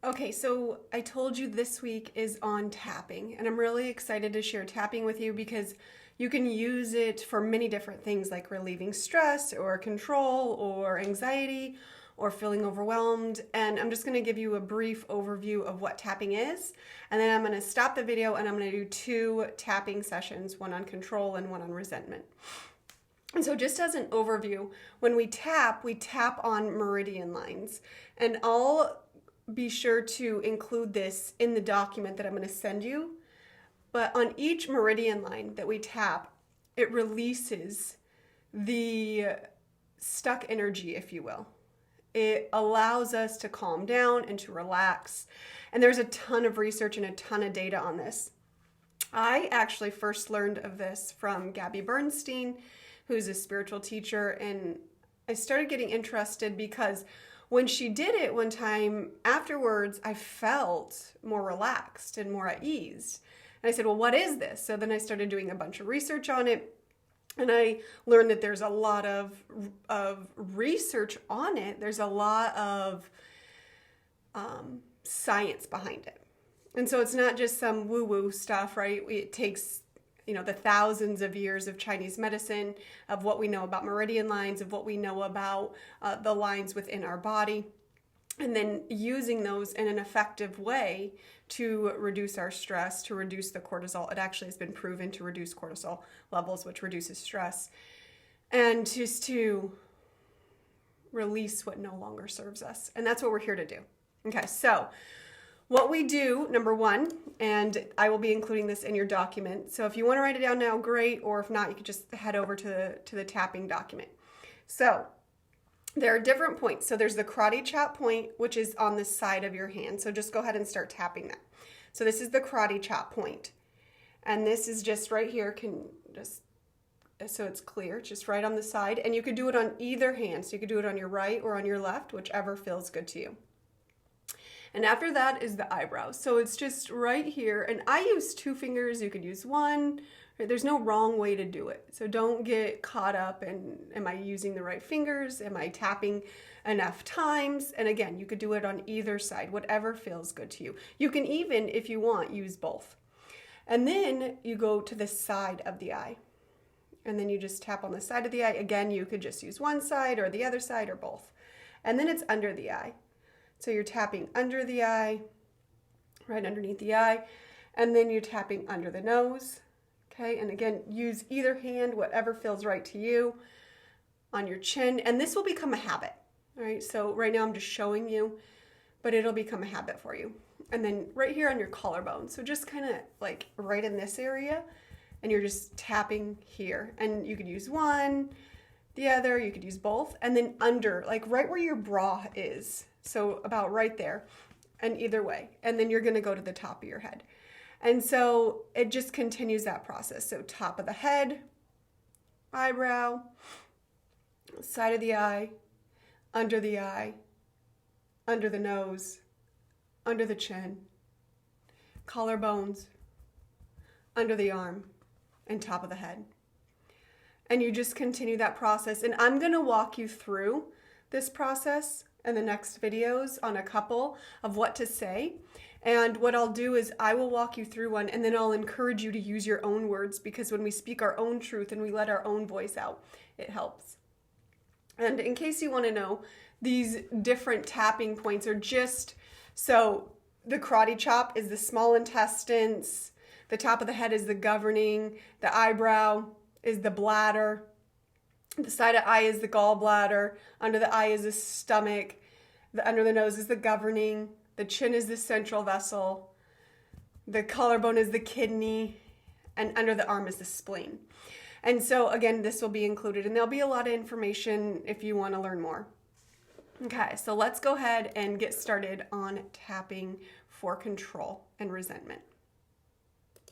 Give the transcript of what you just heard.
Okay, so I told you this week is on tapping, and I'm really excited to share tapping with you because you can use it for many different things like relieving stress or control or anxiety or feeling overwhelmed. And I'm just going to give you a brief overview of what tapping is, and then I'm going to stop the video and I'm going to do 2 tapping sessions, one on control and one on resentment. And so just as an overview, when we tap on meridian lines, and I'll be sure to include this in the document that I'm going to send you. But on each meridian line that we tap, it releases the stuck energy, if you will. It allows us to calm down and to relax. And there's a ton of research and a ton of data on this. I actually first learned of this from Gabby Bernstein, who's a spiritual teacher, and I started getting interested because when she did it one time afterwards, I felt more relaxed and more at ease. And I said, well, what is this? So then I started doing a bunch of research on it. And I learned that there's a lot of research on it. There's a lot of science behind it. And so it's not just some woo-woo stuff, right? It takes the thousands of years of Chinese medicine, of what we know about meridian lines, of what we know about the lines within our body, and then using those in an effective way to reduce our stress, to reduce the cortisol. It actually has been proven to reduce cortisol levels, which reduces stress, and just to release what no longer serves us. And that's what we're here to do. Okay, so what we do, number 1, and I will be including this in your document. So if you want to write it down now, great. Or if not, you could just head over to the tapping document. So there are different points. So there's the karate chop point, which is on the side of your hand. So just go ahead and start tapping that. So this is the karate chop point. And this is just right here, so it's clear, just right on the side. And you could do it on either hand. So you could do it on your right or on your left, whichever feels good to you. And after that is the eyebrow. So it's just right here. And I use 2 fingers. You could use 1. There's no wrong way to do it. So don't get caught up in, am I using the right fingers? Am I tapping enough times? And again, you could do it on either side, whatever feels good to you. You can even, if you want, use both. And then you go to the side of the eye. And then you just tap on the side of the eye. Again, you could just use one side or the other side or both. And then it's under the eye. So you're tapping under the eye, right underneath the eye, and then you're tapping under the nose, okay? And again, use either hand, whatever feels right to you, on your chin, and this will become a habit, all right? So right now I'm just showing you, but it'll become a habit for you. And then right here on your collarbone, so just kind of like right in this area, and you're just tapping here. And you could use one, the other, you could use both, and then under, like right where your bra is. So about right there, and either way. And then you're going to go to the top of your head. And so it just continues that process. So top of the head, eyebrow, side of the eye, under the nose, under the chin, collarbones, under the arm, and top of the head. And you just continue that process. And I'm going to walk you through this process in the next videos on a couple of what to say. And what I'll do is I will walk you through one, and then I'll encourage you to use your own words, because when we speak our own truth and we let our own voice out, it helps. And in case you want to know, these different tapping points are just, so the karate chop is the small intestines, the top of the head is the governing, the eyebrow is the bladder, the side of the eye is the gallbladder, under the eye is the stomach, under the nose is the governing, the chin is the central vessel, the collarbone is the kidney, and under the arm is the spleen. And so again, this will be included, and there'll be a lot of information if you want to learn more. Okay, so let's go ahead and get started on tapping for control and resentment.